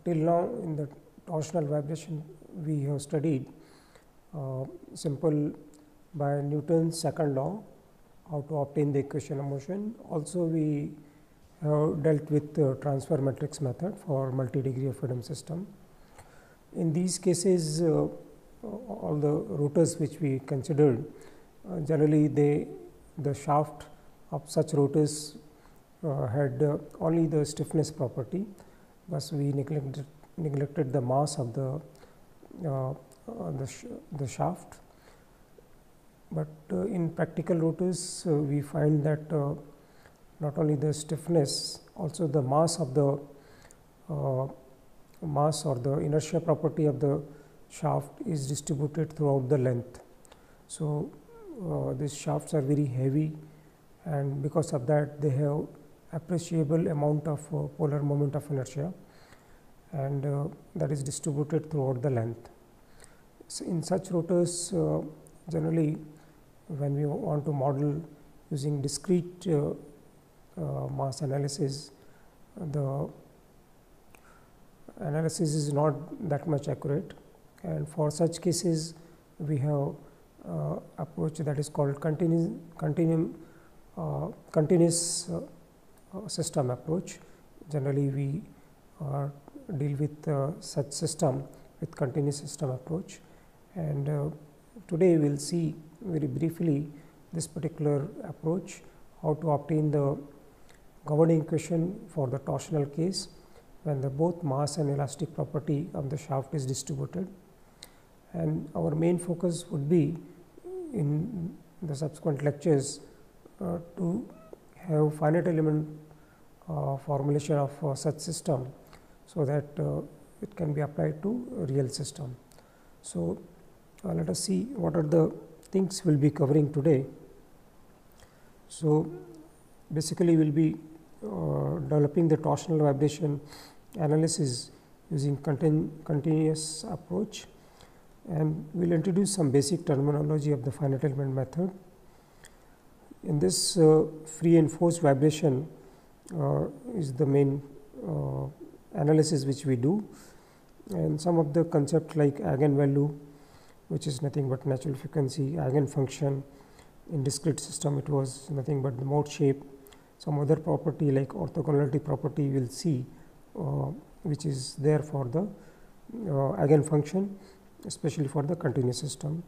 Till now in the torsional vibration we have studied simple by Newton's second law, how to obtain the equation of motion. Also we have dealt with the transfer matrix method for multi-degree of freedom system. In these cases all the rotors which we considered, generally the shaft of such rotors had only the stiffness property, thus we neglected the mass of the shaft. But in practical rotors we find that not only the stiffness, also the mass of the mass or the inertia property of the shaft is distributed throughout the length. So these shafts are very heavy, and because of that they have appreciable amount of polar moment of inertia, and that is distributed throughout the length. So in such rotors generally when we want to model using discrete mass analysis, the analysis is not that much accurate, and for such cases we have approach that is called continuous system approach. Generally we deal with such system with continuous system approach, and today we will see very briefly this particular approach, how to obtain the governing equation for the torsional case when the both mass and elastic property of the shaft is distributed. And our main focus would be in the subsequent lectures to have finite element formulation of such system, so that it can be applied to a real system. So let us see what are the things we will be covering today. So basically we will be developing the torsional vibration analysis using continuous approach, and we will introduce some basic terminology of the finite element method. In this free and forced vibration is the main analysis which we do, and some of the concepts like eigenvalue, which is nothing but natural frequency, eigenfunction. In discrete system it was nothing but the mode shape. Some other property like orthogonality property we will see which is there for the eigenfunction, especially for the continuous system.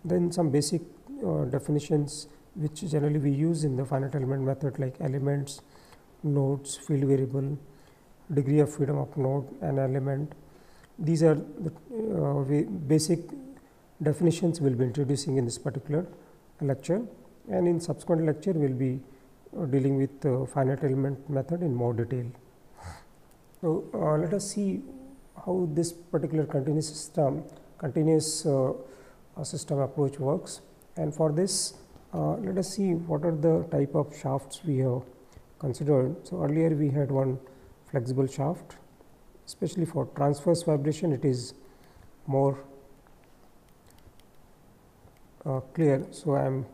Then some basic definitions which generally we use in the finite element method, like elements, nodes, field variable, degree of freedom of node and element. These are the basic definitions we will be introducing in this particular lecture, and in subsequent lecture we will be dealing with the finite element method in more detail. So let us see how this particular continuous system approach works, and for this let us see what are the type of shafts we have considered. So earlier we had one flexible shaft, especially for transverse vibration it is more clear. So I am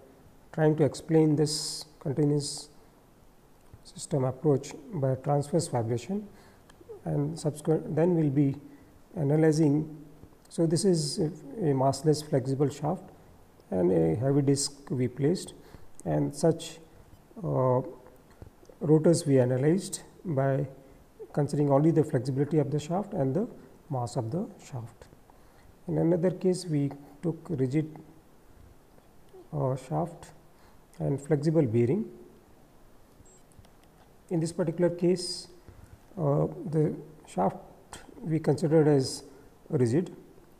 trying to explain this continuous system approach by transverse vibration, and subsequent then we will be analyzing. So this is a massless flexible shaft and a heavy disc we placed, and such rotors we analyzed by considering only the flexibility of the shaft and the mass of the shaft. In another case we took rigid shaft and flexible bearing. In this particular case the shaft we considered as rigid,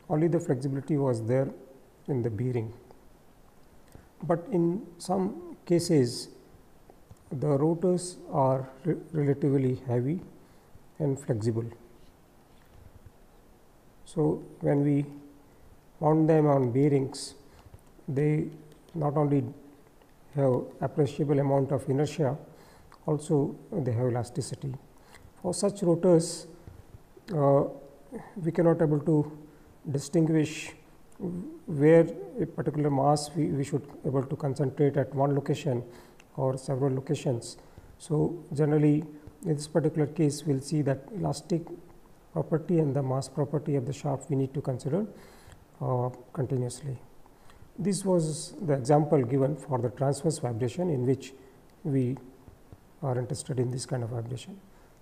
only the flexibility was there in the bearing. But in some cases the rotors are relatively heavy and flexible. So when we mount them on bearings, they not only have appreciable amount of inertia, also they have elasticity. For such rotors we cannot able to distinguish where a particular mass we should able to concentrate at one location or several locations. So generally in this particular case we will see that elastic property and the mass property of the shaft we need to consider continuously. This was the example given for the transverse vibration, in which we are interested in this kind of vibration.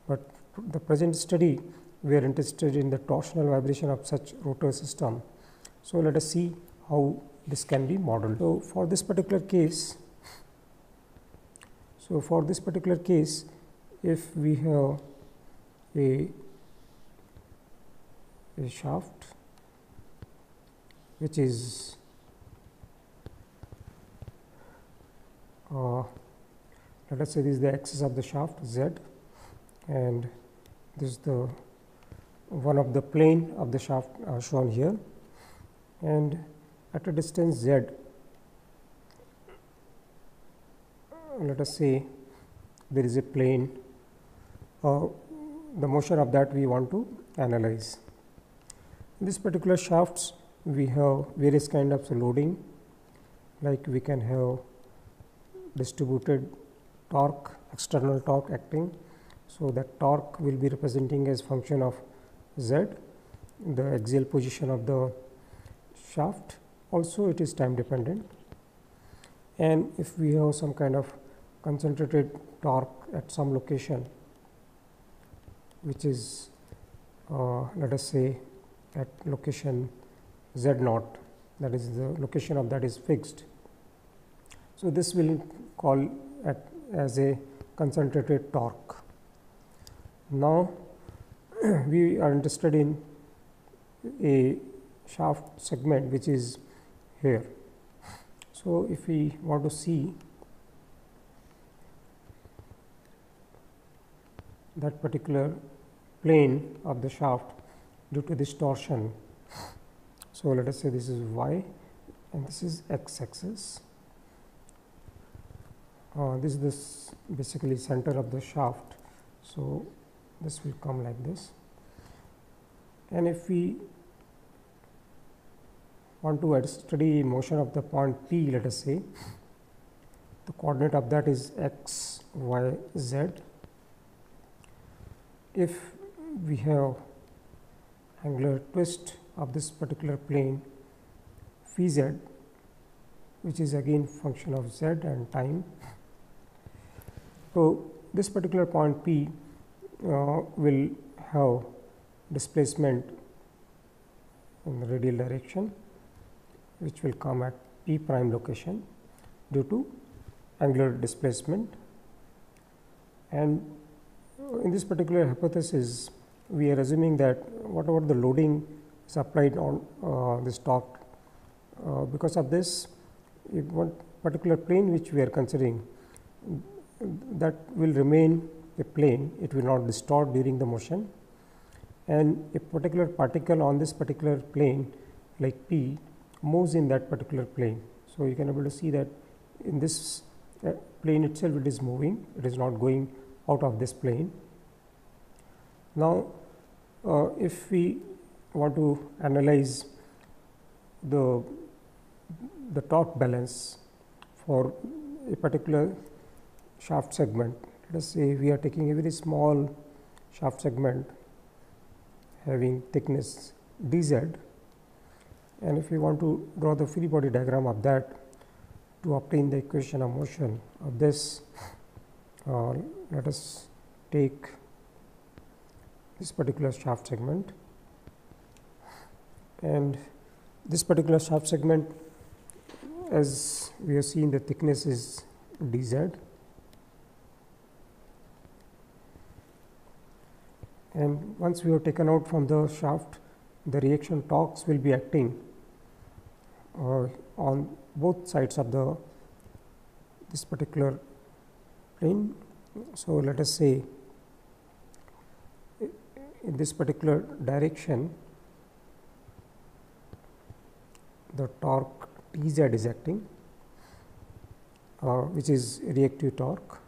But the present study, we are interested in the torsional vibration of such rotor system. So, let us see how this can be modeled. So, for this particular case, if we have a shaft which is let us say this is the axis of the shaft Z, and this is the one of the plane of the shaft shown here, and at a distance Z, let us say there is a plane, the motion of that we want to analyze. In this particular shafts, we have various kind of loading, like we can have distributed torque, external torque acting. So, that torque will be representing as function of Z, the axial position of the shaft. Also, it is time dependent. And if we have some kind of concentrated torque at some location, which is let us say at location Z naught, that is the location of that is fixed. So, this will call as a concentrated torque. Now, we are interested in a shaft segment which is here. So, if we want to see that particular plane of the shaft due to this torsion. So, let us say this is y and this is x axis. This is basically center of the shaft. So, this will come like this, and if we want to study motion of the point P, let us say the coordinate of that is x, y, z. If we have angular twist of this particular plane phi z, which is again function of z and time. So, this particular point P will have displacement in the radial direction, which will come at P prime location due to angular displacement. And in this particular hypothesis, we are assuming that whatever the loading is applied on this torque, because of this, if one particular plane which we are considering, that will remain a plane, it will not distort during the motion, and a particular particle on this particular plane like P moves in that particular plane. So, you can able to see that in this plane itself it is moving, it is not going out of this plane. Now, if we want to analyze the torque balance for a particular shaft segment, let us say we are taking a very small shaft segment having thickness dz, and if we want to draw the free body diagram of that to obtain the equation of motion of this, let us take this particular shaft segment, and this particular shaft segment, as we have seen, the thickness is dz, and once we have taken out from the shaft, the reaction torques will be acting on both sides of this particular plane. So, let us say in this particular direction, the torque Tz is acting, which is reactive torque,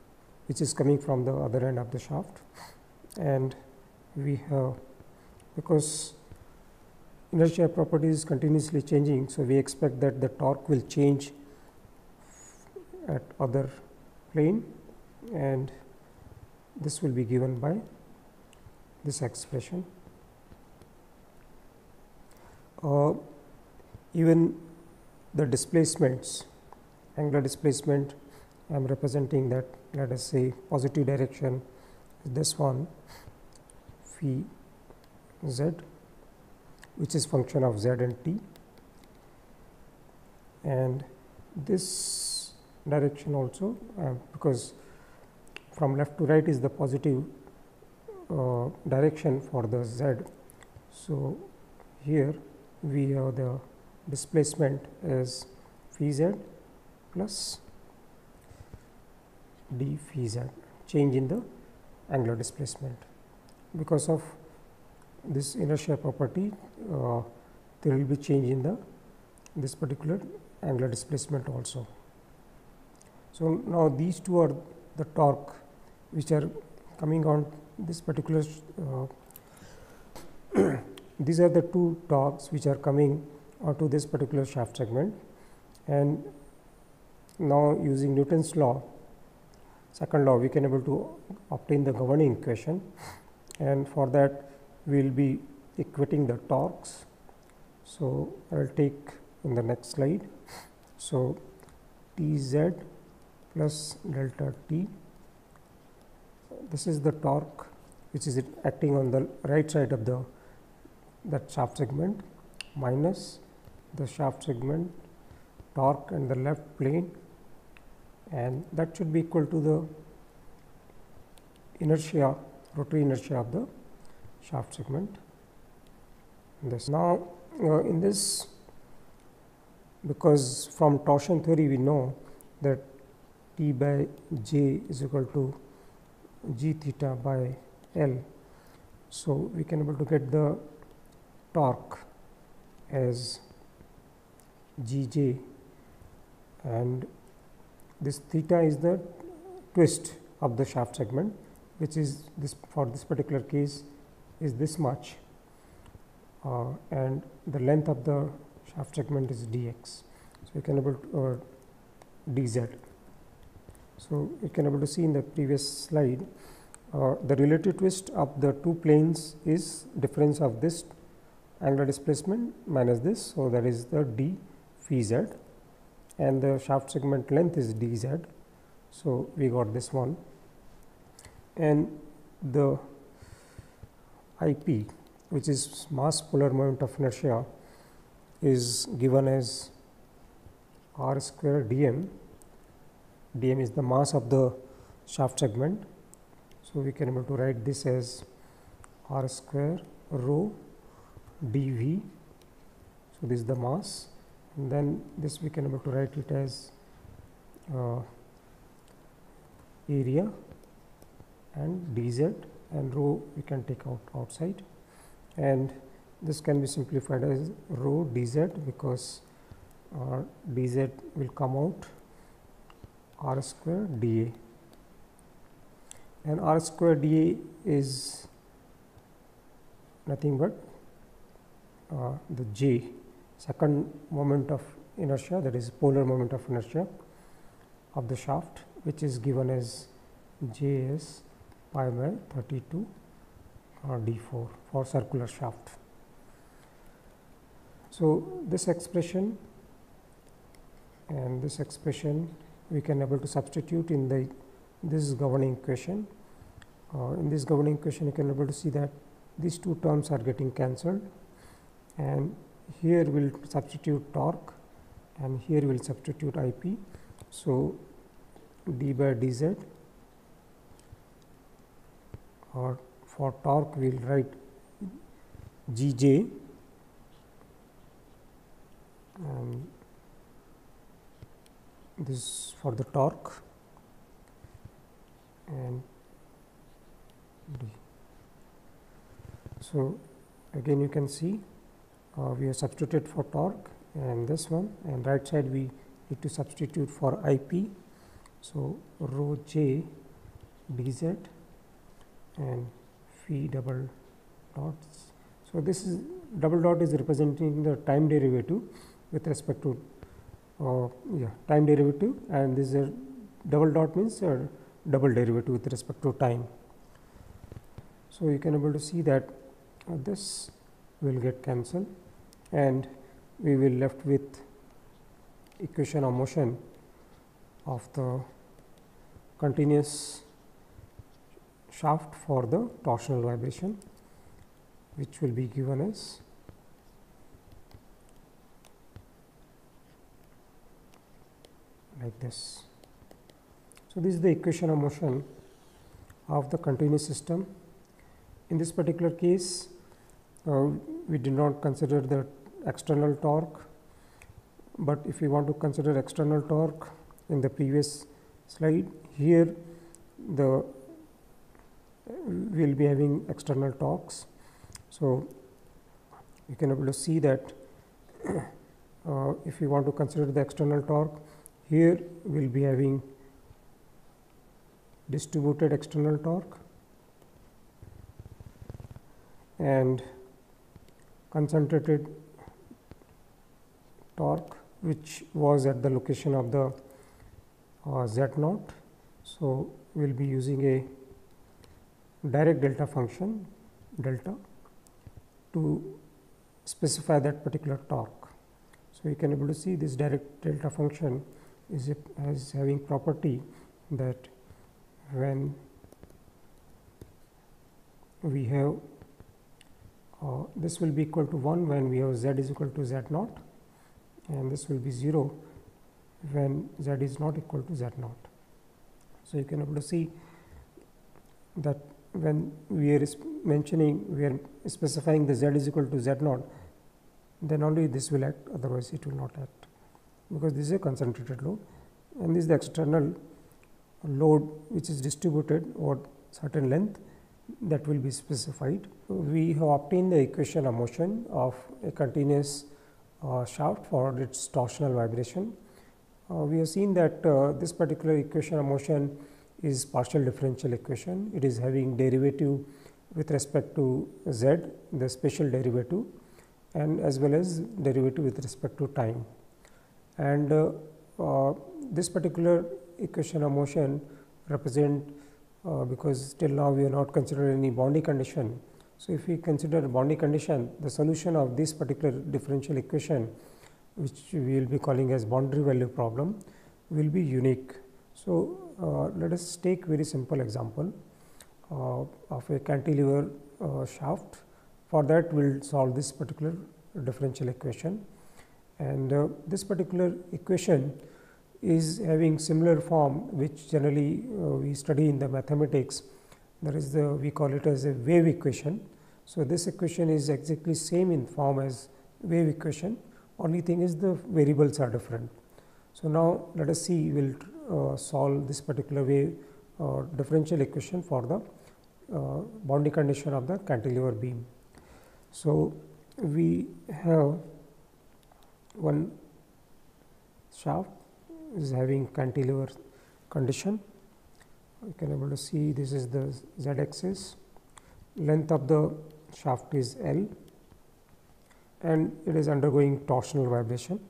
which is coming from the other end of the shaft, and we have, because inertia property is continuously changing. So, we expect that the torque will change at other plane, and this will be given by this expression. Even the displacements, angular displacement, I am representing that, let us say positive direction is this one, phi z, which is function of z and t, and this direction also, because from left to right is the positive direction for the z. So, here we have the displacement as phi z plus d phi z, change in the angular displacement. Because of this inertia property, there will be change in this particular angular displacement also. So, now these two are the torque which are coming on this particular these are the two torques which are coming onto this particular shaft segment, and now using Newton's law, second law, we can able to obtain the governing equation, and for that we will be equating the torques. So, I will take in the next slide. So, T z plus delta t, this is the torque which is acting on the right side of that shaft segment, minus the shaft segment torque and the left plane, and that should be equal to the inertia, rotary inertia of the shaft segment. This now in this, because from torsion theory we know that T by J is equal to g theta by L. So, we can able to get the torque as g j, and this theta is the twist of the shaft segment, which is this, for this particular case is this much, and the length of the shaft segment is dx. So, you can able to dz. So, you can able to see in the previous slide, the relative twist of the two planes is difference of this angular displacement minus this. So, that is the d phi z, and the shaft segment length is dz. So, we got this one, and the IP, which is mass polar moment of inertia, is given as r square dm. Dm is the mass of the shaft segment. So, we can able to write this as r square rho dv. So, this is the mass, and then this we can able to write it as area, and dz, and rho we can take outside, and this can be simplified as rho dz, because dz will come out r square dA, and r square dA is nothing but the j, second moment of inertia, that is polar moment of inertia of the shaft, which is given as j as pi by 32 d4 for circular shaft. So, this expression and this expression we can able to substitute in this governing equation. In this governing equation, you can able to see that these two terms are getting cancelled, and here we will substitute torque, and here we will substitute IP. So, d by dz, or for torque we will write gj, and this for the torque, and d. So, again you can see we have substituted for torque and this one, and right side we need to substitute for IP. So, rho j dz and phi double dots. So, this is double dot is representing the time derivative with respect to time derivative, and this is a double dot means double derivative with respect to time. So, you can able to see that this will get cancelled, and we will left with equation of motion of the continuous shaft for the torsional vibration, which will be given as like this. So, this is the equation of motion of the continuous system. In this particular case, we did not consider the external torque, but if we want to consider external torque in the previous slide, here the we will be having external torques. So, you can able to see that if we want to consider the external torque, here we will be having distributed external torque and concentrated torque, which was at the location of the Z naught. So, we will be using a direct delta function delta to specify that particular torque. So, you can able to see this direct delta function is having property that when we have this will be equal to 1 when we have Z is equal to Z naught, and this will be 0 when Z is not equal to Z naught. So, you can able to see that when we are we are specifying the Z is equal to Z naught, then only this will act, otherwise it will not act, because this is a concentrated load and this is the external load which is distributed over certain length that will be specified. We have obtained the equation of motion of a continuous shaft for its torsional vibration. We have seen that this particular equation of motion is partial differential equation. It is having derivative with respect to Z, the spatial derivative, and as well as derivative with respect to time. And this particular equation of motion represent because till now we have not considered any boundary condition. So, if we consider a boundary condition, the solution of this particular differential equation, which we will be calling as boundary value problem, will be unique. So, let us take very simple example of a cantilever shaft. For that, we will solve this particular differential equation, and this particular equation is having similar form, which generally we study in the mathematics. There is we call it as a wave equation. So, this equation is exactly same in form as wave equation, only thing is the variables are different. So, now let us see, we will solve this particular wave differential equation for the boundary condition of the cantilever beam. So, we have one shaft is having cantilever condition. You can able to see this is the Z axis, length of the shaft is L, and it is undergoing torsional vibration.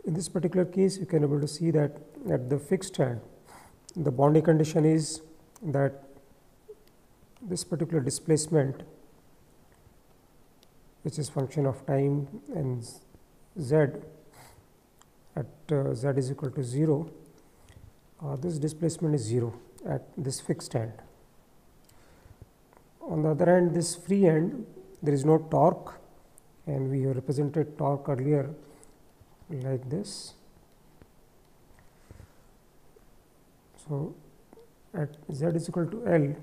In this particular case, you can able to see that at the fixed end, the boundary condition is that this particular displacement, which is function of time and Z at Z is equal to 0, this displacement is 0 at this fixed end. On the other hand, this free end, there is no torque, and we have represented torque earlier like this. So, at Z is equal to L,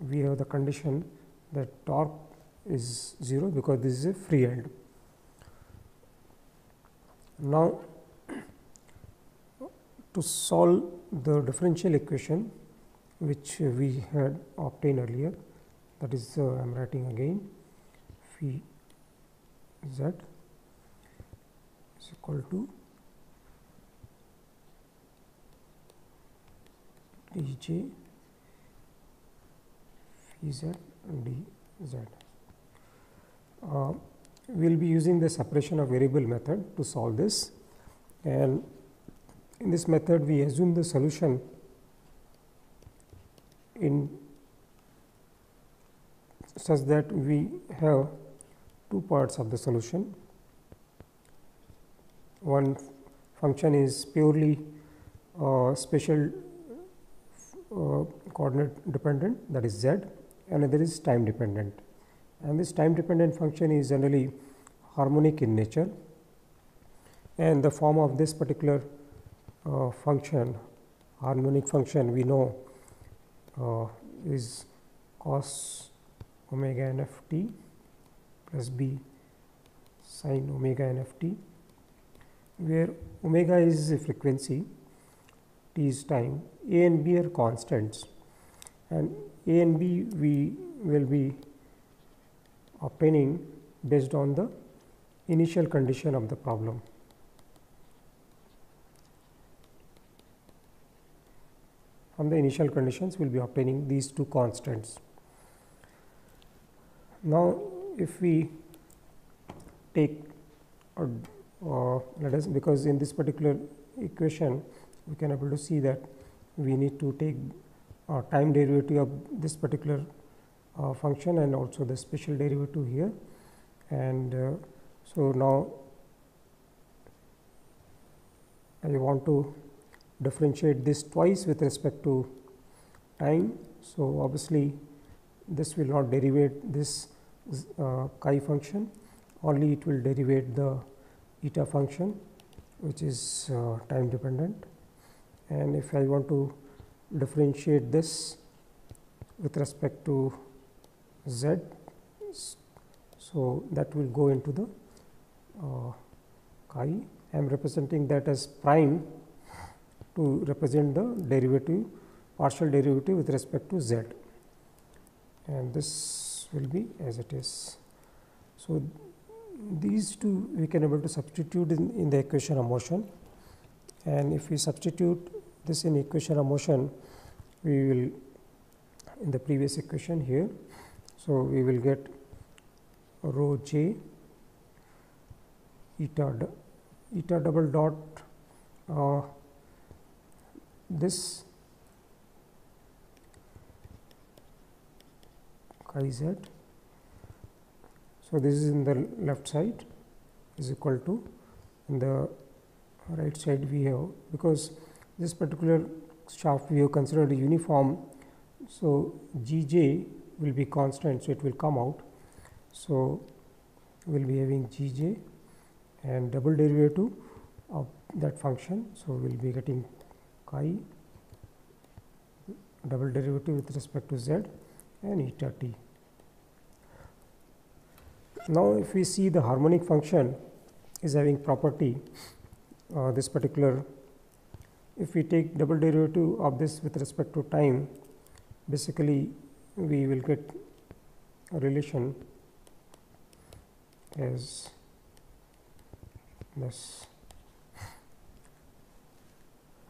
we have the condition that torque is 0 because this is a free end. Now, to solve the differential equation which we had obtained earlier, that is I am writing again, phi Z is equal to dj phi Z dz. We will be using the separation of variable method to solve this, and in this method we assume the solution in such that we have two parts of the solution. One function is purely spatial coordinate dependent, that is z. Another is time dependent, and this time dependent function is generally harmonic in nature, and the form of this particular function, harmonic function, we know is cos omega n f t plus b sin omega n f t, where omega is a frequency, t is time, a and b are constants, and a and b we will be obtaining based on the initial condition of the problem. From the initial conditions we will be obtaining these two constants. Now, if we take let us, because in this particular equation we can able to see that we need to take time derivative of this particular function and also the spatial derivative here, and so now I want to differentiate this twice with respect to time. So, obviously, this will not derivate this chi function, only it will derivate the eta function, which is time dependent. And if I want to differentiate this with respect to z, so that will go into the chi. I am representing that as prime to represent the derivative, partial derivative with respect to z, and this will be as it is. So, these two we can able to substitute in the equation of motion, and if we substitute this in equation of motion, we will in the previous equation here. So, we will get rho j eta double dot this chi z. So, this is in the left side is equal to, in the right side we have, because this particular shaft we have considered uniform. So, g j will be constant, so it will come out. So, we will be having g j and double derivative of that function. So, we will be getting chi double derivative with respect to z and eta t. Now, if we see the harmonic function is having property, this particular, if we take double derivative of this with respect to time, basically we will get a relation as this.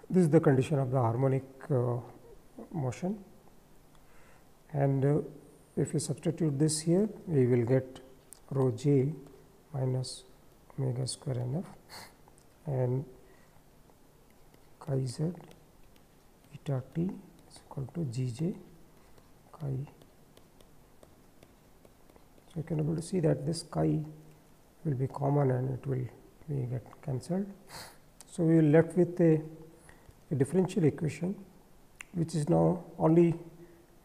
This is the condition of the harmonic motion, and if we substitute this here, we will get rho j minus omega square n f and chi z eta t is equal to g j chi. So, you can able to see that this chi will be common and it will be get cancelled. So, we will left with a differential equation which is now only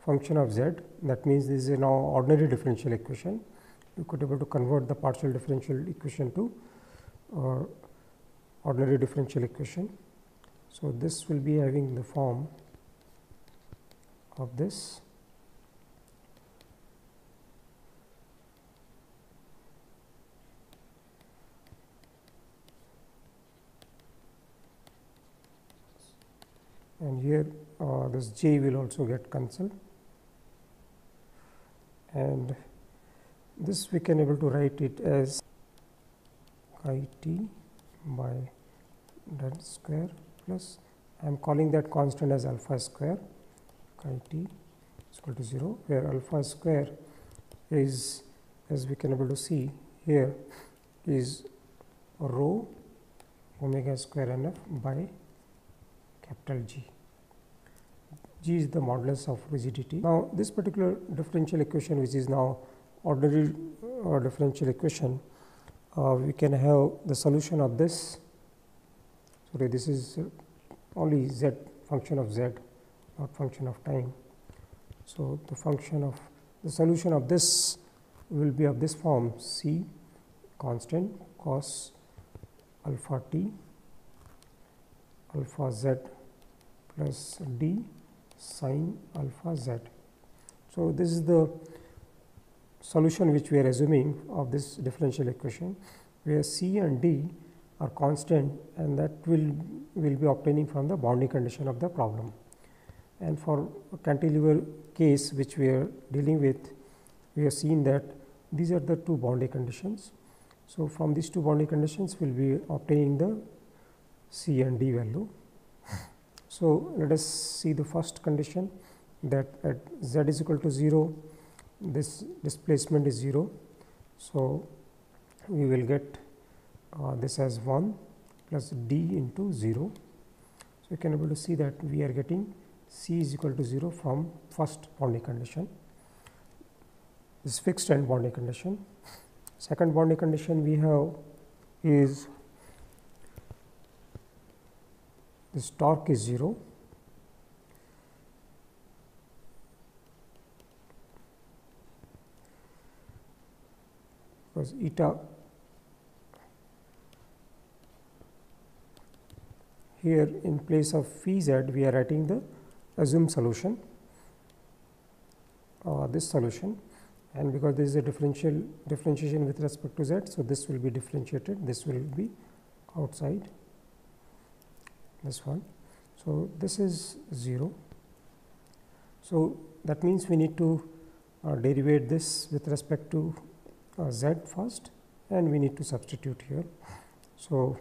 function of z. That means, this is a now ordinary differential equation. You could able to convert the partial differential equation to ordinary differential equation. So, this will be having the form of this. And here this j will also get cancelled, and this we can able to write it as chi t by del square plus, I am calling that constant as alpha square, chi t is equal to 0, where alpha square is, as we can able to see here, is rho omega square n f by capital G. G is the modulus of rigidity. Now, this particular differential equation, which is now ordinary differential equation, we can have the solution of this. Sorry, this is only z, function of z, not function of time. So the solution of this will be of this form: c constant cos alpha t alpha z plus d sin alpha z. So this is the solution which we are assuming of this differential equation, where c and d are constant, and that will be obtaining from the boundary condition of the problem. And for a cantilever case which we are dealing with, we have seen that these are the two boundary conditions. So from these two boundary conditions, we will be obtaining the c and d value. So let us see the first condition, that at z is equal to 0, this displacement is 0. So we will get this as 1 plus d into 0. So you can able to see that we are getting c is equal to 0 from first boundary condition, this fixed end boundary condition. Second boundary condition we have is this torque is 0. Because eta here in place of phi z, we are writing the assumed solution, this solution, and because there is a differentiation with respect to z, so this will be differentiated, this will be outside this one. So this is 0. So that means we need to derivate this with respect to z first, and we need to substitute here. So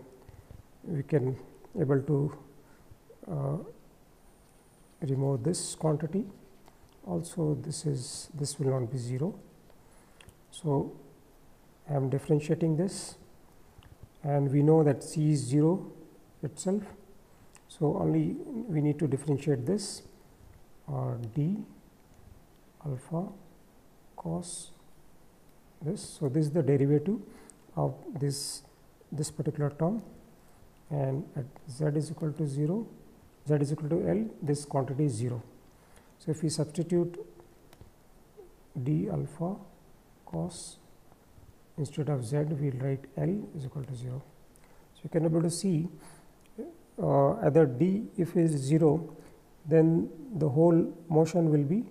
we can able to remove this quantity. Also this will not be 0. So I am differentiating this, and we know that c is 0 itself. So only we need to differentiate this d alpha cos this. So this is the derivative of this particular term, and at z is equal to 0, z is equal to L, this quantity is 0. So if we substitute d alpha cos, instead of z we will write L is equal to 0. So you can able to see either d, if it is 0, then the whole motion will be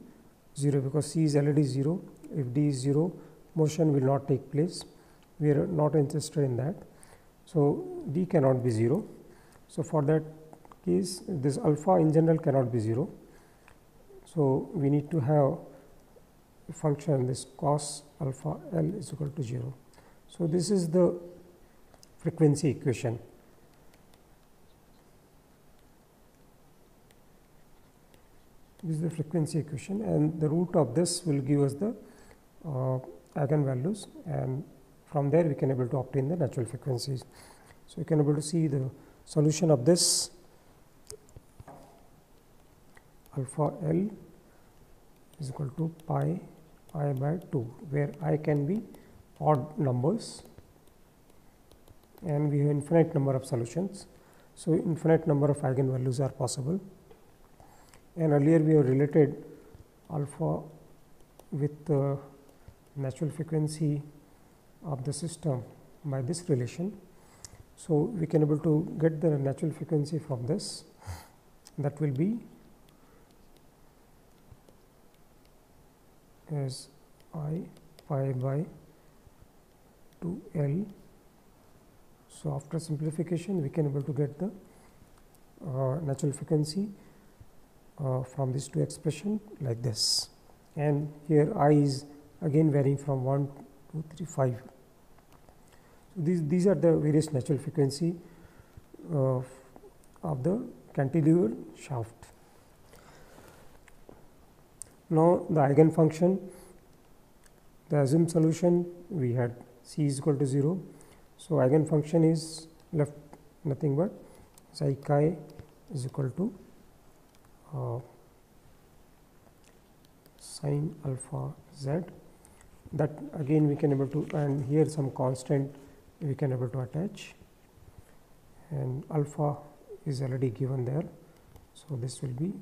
0, because c is already 0. If d is 0, motion will not take place. We are not interested in that. So d cannot be 0. So for that case, this alpha in general cannot be 0. So we need to have a function, this cos alpha L is equal to 0. So this is the frequency equation. This is the frequency equation, and the root of this will give us the eigenvalues, and from there we can able to obtain the natural frequencies. So you can able to see the solution of this alpha L is equal to pi I by 2, where I can be odd numbers, and we have infinite number of solutions. So infinite number of eigenvalues are possible. And earlier we have related alpha with the natural frequency of the system by this relation. So we can able to get the natural frequency from this, that will be as I pi by 2L. So after simplification we can able to get the natural frequency from these two expression like this, and here I is again varying from 1, 2, 3, 5. So these are the various natural frequency of the cantilever shaft. Now the eigenfunction, the assumed solution, we had c is equal to 0. So eigenfunction is left nothing but psi chi is equal to sin alpha z that again we can able to, and here some constant we can able to attach, and alpha is already given there. So, this will be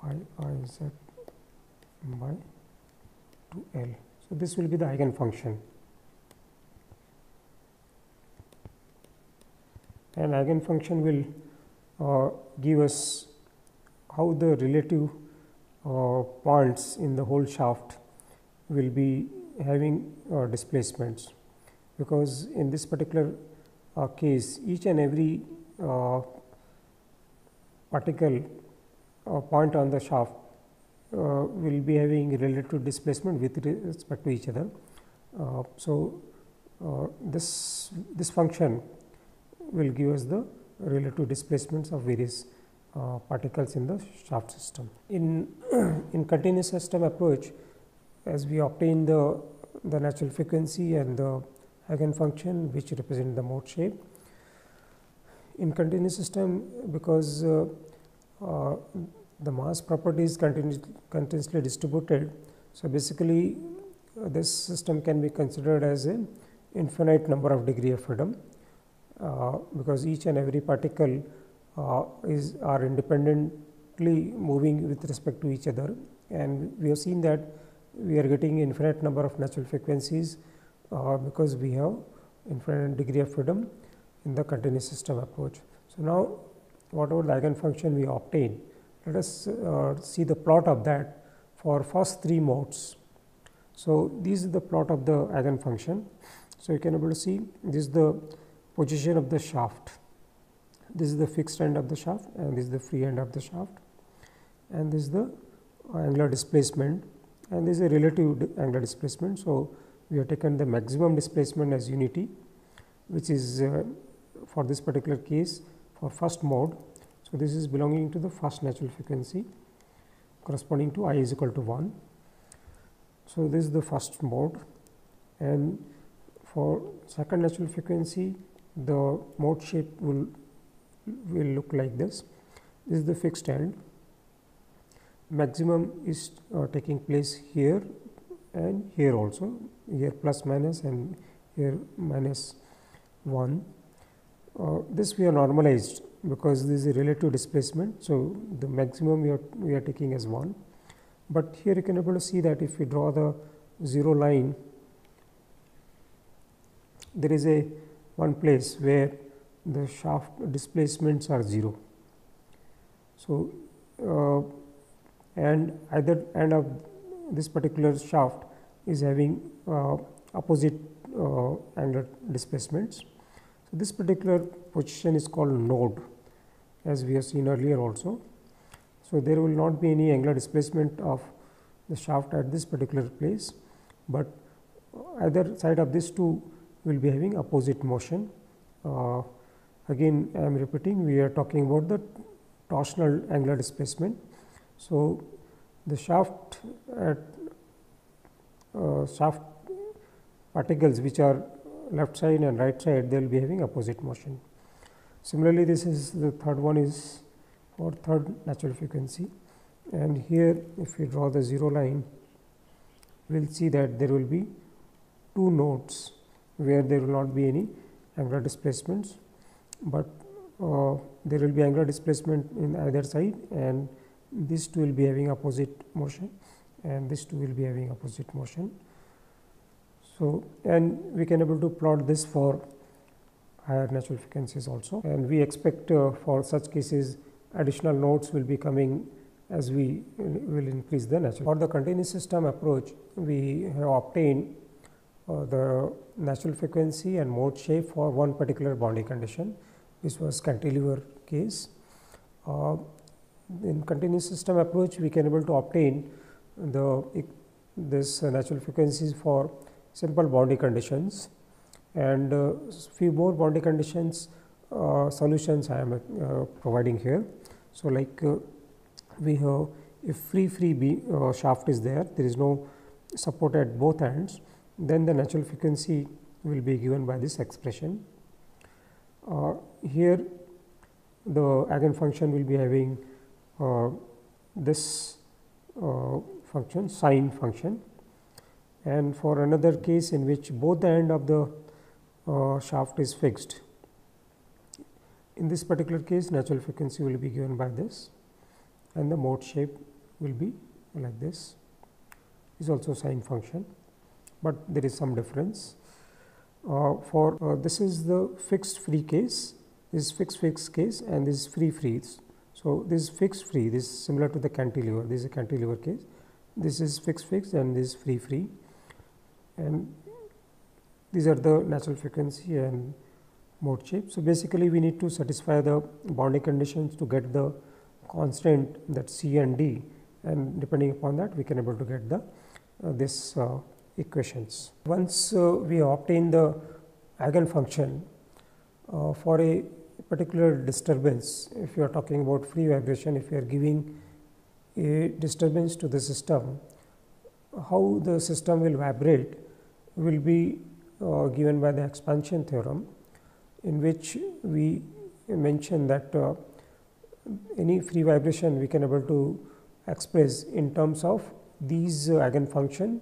pi I z by 2L. So, this will be the eigenfunction, and eigenfunction will give us how the relative points in the whole shaft will be having displacements, because in this particular case each and every particle point on the shaft will be having relative displacement with respect to each other. This function will give us the relative displacements of various particles in the shaft system. In continuous system approach, as we obtain the natural frequency and the eigenfunction which represent the mode shape. In continuous system, because the mass property is continuously distributed, so basically this system can be considered as an infinite number of degree of freedom, because each and every particle are independently moving with respect to each other, and we have seen that we are getting infinite number of natural frequencies because we have infinite degree of freedom in the continuous system approach. So, now whatever the eigenfunction we obtain, let us see the plot of that for first 3 modes. So, this is the plot of the eigenfunction. So, you can able to see this is the position of the shaft, this is the fixed end of the shaft, and this is the free end of the shaft, and this is the angular displacement, and this is a relative angular displacement. So, we have taken the maximum displacement as unity, which is for this particular case for first mode. So, this is belonging to the first natural frequency corresponding to I is equal to 1. So, this is the first mode, and for second natural frequency the mode shape will look like this. This is the fixed end, maximum is taking place here and here also, here plus minus and here minus 1. This we are normalized because this is a relative displacement. So, the maximum we are taking as 1, but here you can able to see that if we draw the 0 line, there is a one place where the shaft displacements are 0. So, and either end of this particular shaft is having opposite angular displacements. So, this particular position is called node, as we have seen earlier also. So, there will not be any angular displacement of the shaft at this particular place, but either side of this two will be having opposite motion. Again I am repeating, we are talking about the torsional angular displacement. So, the shaft at shaft particles which are left side and right side, they will be having opposite motion. Similarly, this is the third one is for third natural frequency, and here if we draw the 0 line, we will see that there will be 2 nodes where there will not be any angular displacements, but there will be angular displacement in either side, and these two will be having opposite motion and this two will be having opposite motion. So, and we can able to plot this for higher natural frequencies also, and we expect for such cases additional nodes will be coming as we will increase the natural. For the continuous system approach, we have obtained the natural frequency and mode shape for one particular boundary condition, which was cantilever case. In continuous system approach, we can able to obtain this natural frequencies for simple boundary conditions, and few more boundary conditions solutions I am providing here. So, like we have if free shaft is there is no support at both ends, then the natural frequency will be given by this expression. Here the eigenfunction will be having this function, sine function, and for another case in which both the end of the shaft is fixed. In this particular case, natural frequency will be given by this, and the mode shape will be like this. Is also sine function, but there is some difference. This is the fixed free case, this is fixed case, and this is free. So this is fixed free. This is similar to the cantilever. This is a cantilever case. This is fixed, and this is free, and these are the natural frequency and mode shape. So basically, we need to satisfy the boundary conditions to get the constant, that C and D, and depending upon that, we can able to get the this equations. Once we obtain the eigenfunction for a particular disturbance, if you are talking about free vibration, if you are giving a disturbance to the system, how the system will vibrate will be given by the expansion theorem, in which we mention that any free vibration we can able to express in terms of these eigenfunction,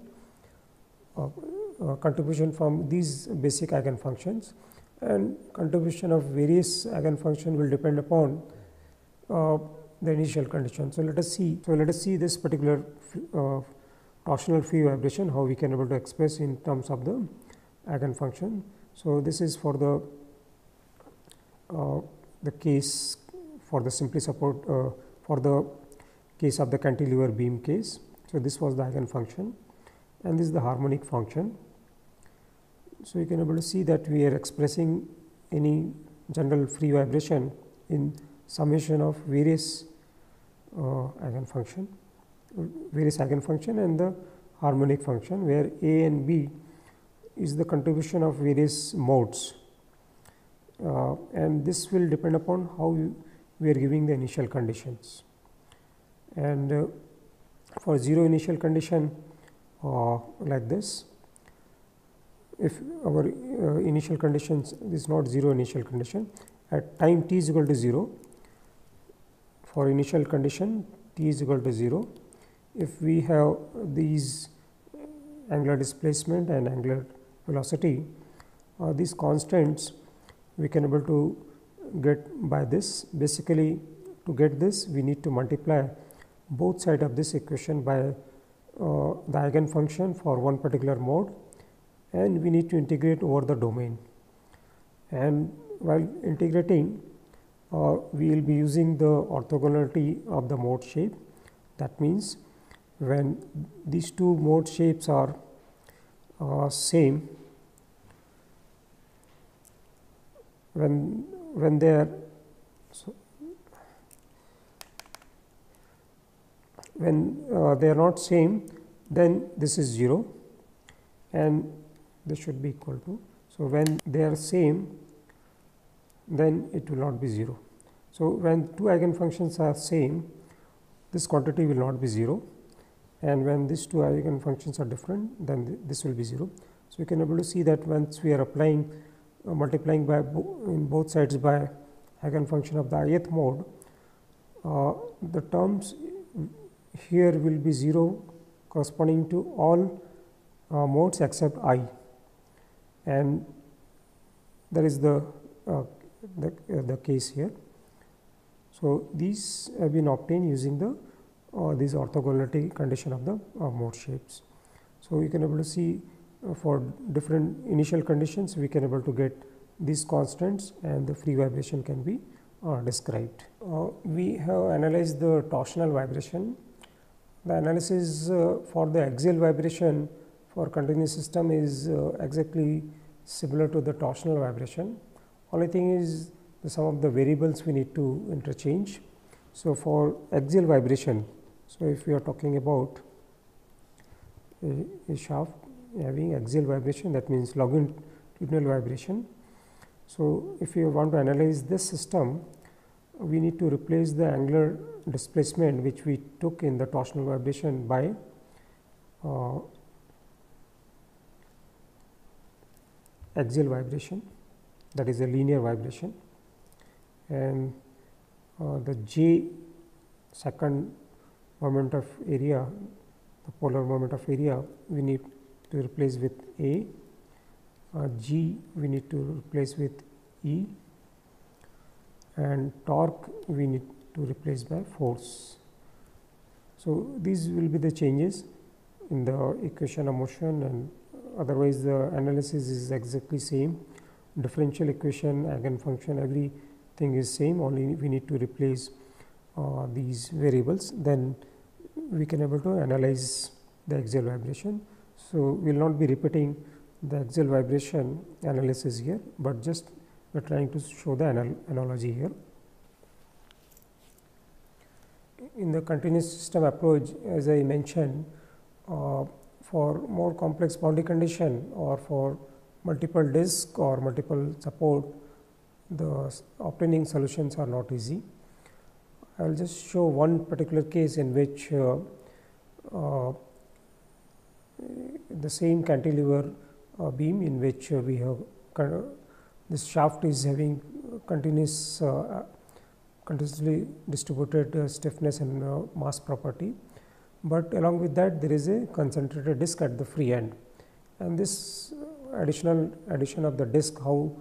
contribution from these basic eigenfunctions, and contribution of various eigenfunction will depend upon the initial condition. So let us see this particular torsional free vibration, how we can able to express in terms of the eigenfunction. So this is for the case for the simply support for the case of the cantilever beam case. So this was the eigenfunction, and this is the harmonic function. So you can able to see that we are expressing any general free vibration in summation of various eigenfunction and the harmonic function, where A and B is the contribution of various modes, and this will depend upon how we are giving the initial conditions. And for zero initial condition like this, if our initial conditions is not zero initial condition, at time t is equal to 0, for initial condition t is equal to 0, if we have these angular displacement and angular velocity, these constants we can able to get by this. Basically, to get this, we need to multiply both sides of this equation by the eigenfunction for one particular mode, and we need to integrate over the domain. And while integrating, we will be using the orthogonality of the mode shape. That means, when these two mode shapes are same, when they are they are not same, then this is 0 and this should be equal to. So, when they are same, then it will not be 0. So, when two eigenfunctions are same, this quantity will not be 0, and when these two eigenfunctions are different, then this will be 0. So, you can able to see that once we are applying multiplying by in both sides by eigenfunction of the ith mode, the terms here will be 0 corresponding to all modes except I, and that is the case here. So, these have been obtained using the this orthogonality condition of the mode shapes. So, you can able to see for different initial conditions we can able to get these constants, and the free vibration can be described. We have analyzed the torsional vibration. The analysis for the axial vibration for continuous system is exactly similar to the torsional vibration. Only thing is some of the variables we need to interchange. So, for axial vibration, so if we are talking about a shaft having axial vibration, that means longitudinal vibration. So, if you want to analyze this system, we need to replace the angular displacement which we took in the torsional vibration by axial vibration, that is a linear vibration, and the j second moment of area, the polar moment of area, we need to replace with A, G we need to replace with E, and torque we need to replace by force. So, these will be the changes in the equation of motion, and otherwise the analysis is exactly same. Differential equation, eigenfunction, everything is same, only we need to replace these variables, then we can able to analyze the axial vibration. So, we will not be repeating the axial vibration analysis here, but just we are trying to show the analogy here. In the continuous system approach, as I mentioned, for more complex boundary condition or for multiple disk or multiple support, the obtaining solutions are not easy. I will just show one particular case in which the same cantilever beam in which we have this shaft is having continuously distributed stiffness and mass property, but along with that there is a concentrated disk at the free end, and this addition of the disk, how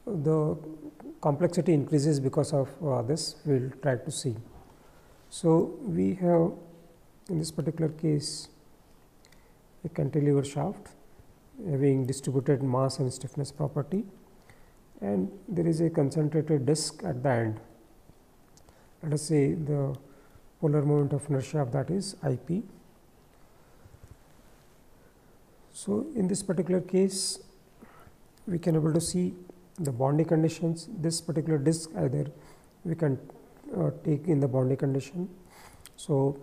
the complexity increases because of this, we will try to see. So, we have in this particular case a cantilever shaft having distributed mass and stiffness property, and there is a concentrated disk at the end. Let us say the polar moment of inertia of that is I p. So, in this particular case we can able to see the boundary conditions. This particular disk either we can take in the boundary condition. So,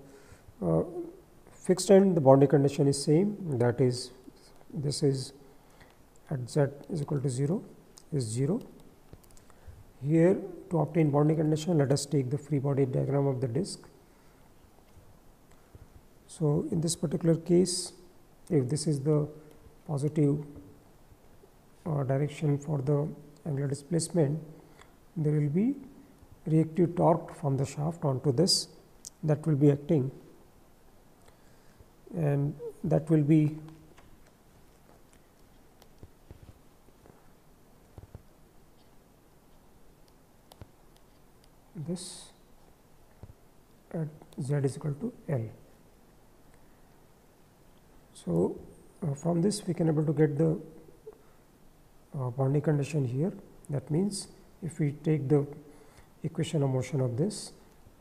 fixed end the boundary condition is same, that is this is at z is equal to 0 is 0. Here to obtain boundary condition, let us take the free body diagram of the disk. So, in this particular case, if this is the positive direction for the angular displacement, there will be reactive torque from the shaft onto this, that will be acting, and that will be this at z is equal to L. So, from this we can able to get the boundary condition here. That means, if we take the equation of motion of this,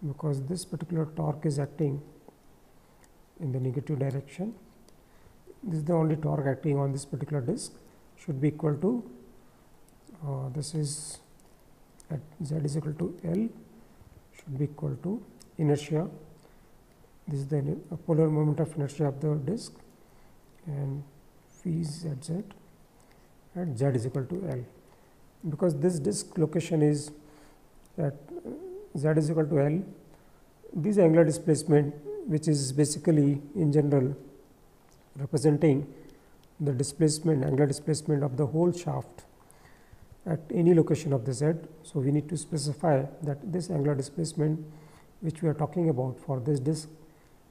because this particular torque is acting in the negative direction, this is the only torque acting on this particular disk, should be equal to this is at z is equal to L, should be equal to inertia. This is the polar moment of inertia of the disk, and phi is at z is equal to L. Because this disk location is at z is equal to L, this angular displacement, which is basically in general representing the displacement, angular displacement of the whole shaft at any location of the z. So, we need to specify that this angular displacement which we are talking about for this disk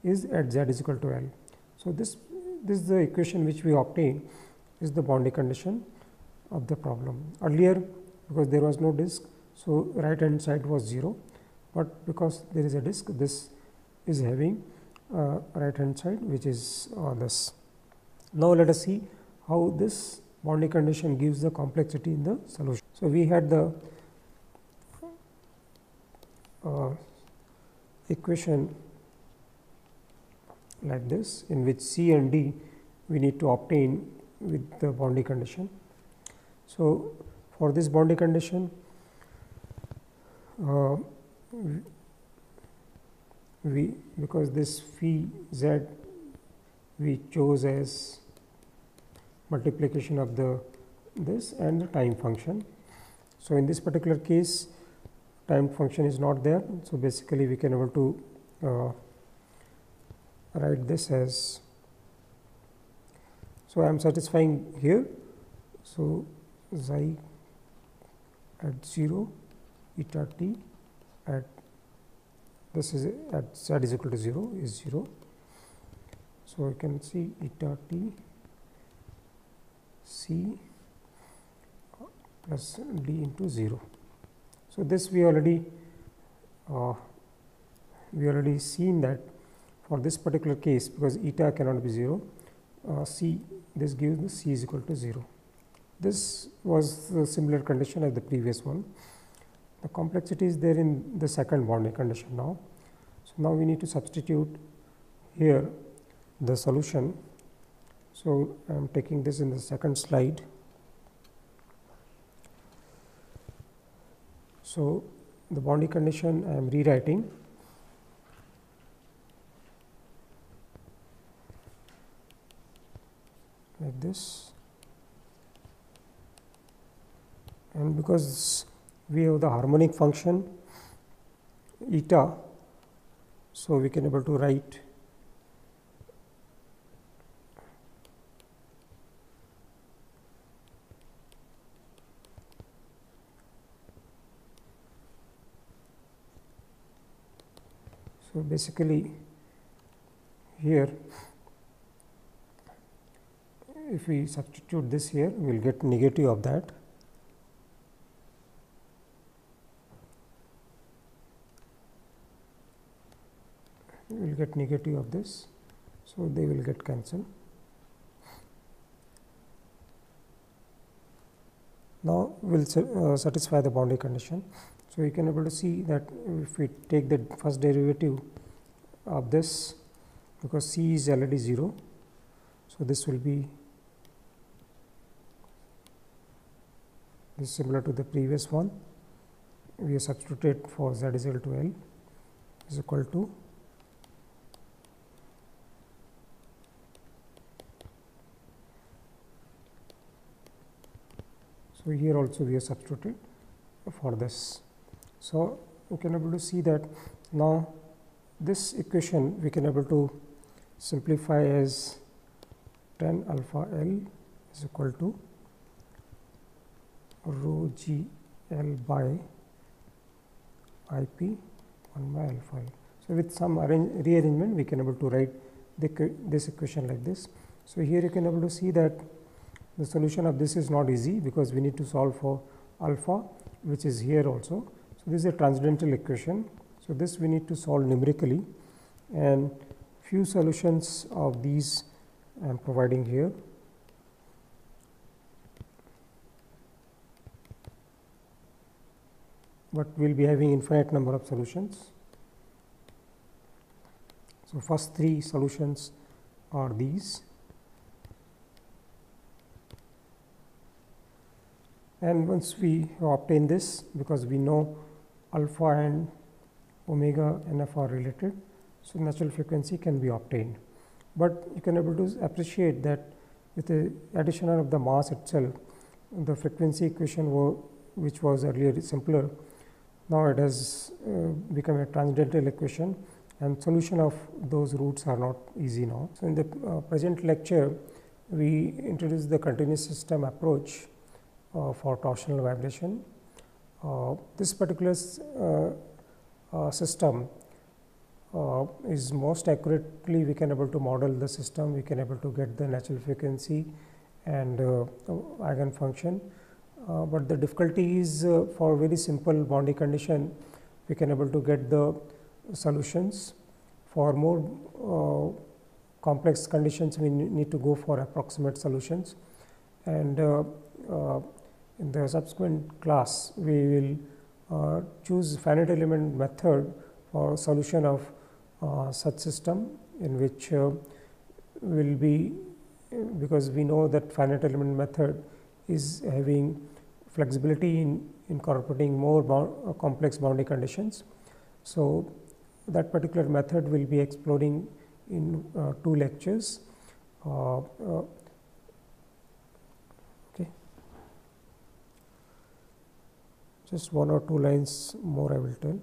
is at z is equal to L. So, this is the equation which we obtain is the boundary condition of the problem. Earlier, because there was no disk, so right hand side was 0, but because there is a disk, this is having right hand side which is this. Now, let us see how this boundary condition gives the complexity in the solution. So, we had the equation like this, in which C and D we need to obtain with the boundary condition. So, for this boundary condition, we because this phi z we chose as multiplication of the this and the time function. So, in this particular case, time function is not there. So, basically we can able to write this as, so I am satisfying here. So, xi at 0, eta t at this is at z is equal to 0 is 0. So, you can see eta t c plus d into 0. So, this we already seen that for this particular case, because eta cannot be 0, c, this gives the c is equal to 0. This was a similar condition as the previous one. The complexity is there in the second boundary condition now. So, now we need to substitute here the solution. So, I am taking this in the second slide. So, the boundary condition I am rewriting. Like this, and because we have the harmonic function eta, so we can able to write so basically here if we substitute this here, we will get negative of that. We will get negative of this. So, they will get cancelled. Now, we will satisfy the boundary condition. So, you can able to see that if we take the first derivative of this, because c is already 0. So, this will be similar to the previous one. We have substituted for z is equal to L is equal to so here also we have substituted for this. So, we can able to see that now this equation we can able to simplify as tan alpha L is equal to rho g L by I p 1 by alpha L. So, with some rearrangement we can able to write this equation like this. So, here you can able to see that the solution of this is not easy, because we need to solve for alpha, which is here also. So, this is a transcendental equation. So, this we need to solve numerically, and few solutions of these I am providing here. But we will be having infinite number of solutions. So, first 3 solutions are these, and once we obtain this, because we know alpha and omega NF are related, so natural frequency can be obtained. But you can able to appreciate that with the addition of the mass itself, the frequency equation which was earlier simpler, now it has become a transcendental equation, and solution of those roots are not easy now. So, in the present lecture, we introduce the continuous system approach for torsional vibration. This particular system is most accurately we can able to model the system, we can able to get the natural frequency and eigenfunction. But the difficulty is for very simple boundary condition, we can able to get the solutions. For more complex conditions, we need to go for approximate solutions, and in the subsequent class we will choose finite element method for solution of such system, in which will be, because we know that finite element method is having flexibility in incorporating more complex boundary conditions. So, that particular method will be exploring in 2 lectures. Okay. Just 1 or 2 lines more I will tell.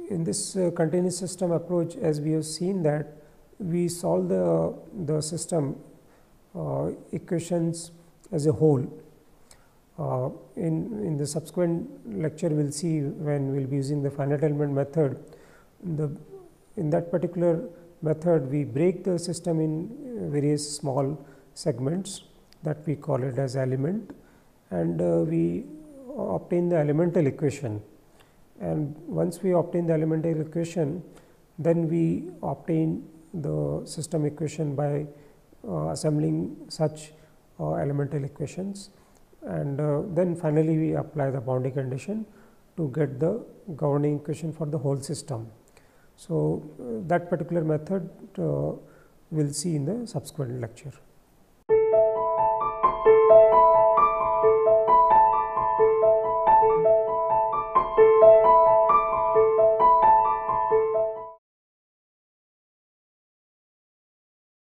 In this continuous system approach, as we have seen that we solve the system equations as a whole. In the subsequent lecture, we will see when we will be using the finite element method. In that particular method, we break the system in various small segments that we call it as element, and we obtain the elemental equation. And once we obtain the elemental equation, then we obtain the system equation by assembling such elemental equations, and then finally we apply the boundary condition to get the governing equation for the whole system. So, that particular method we will see in the subsequent lecture.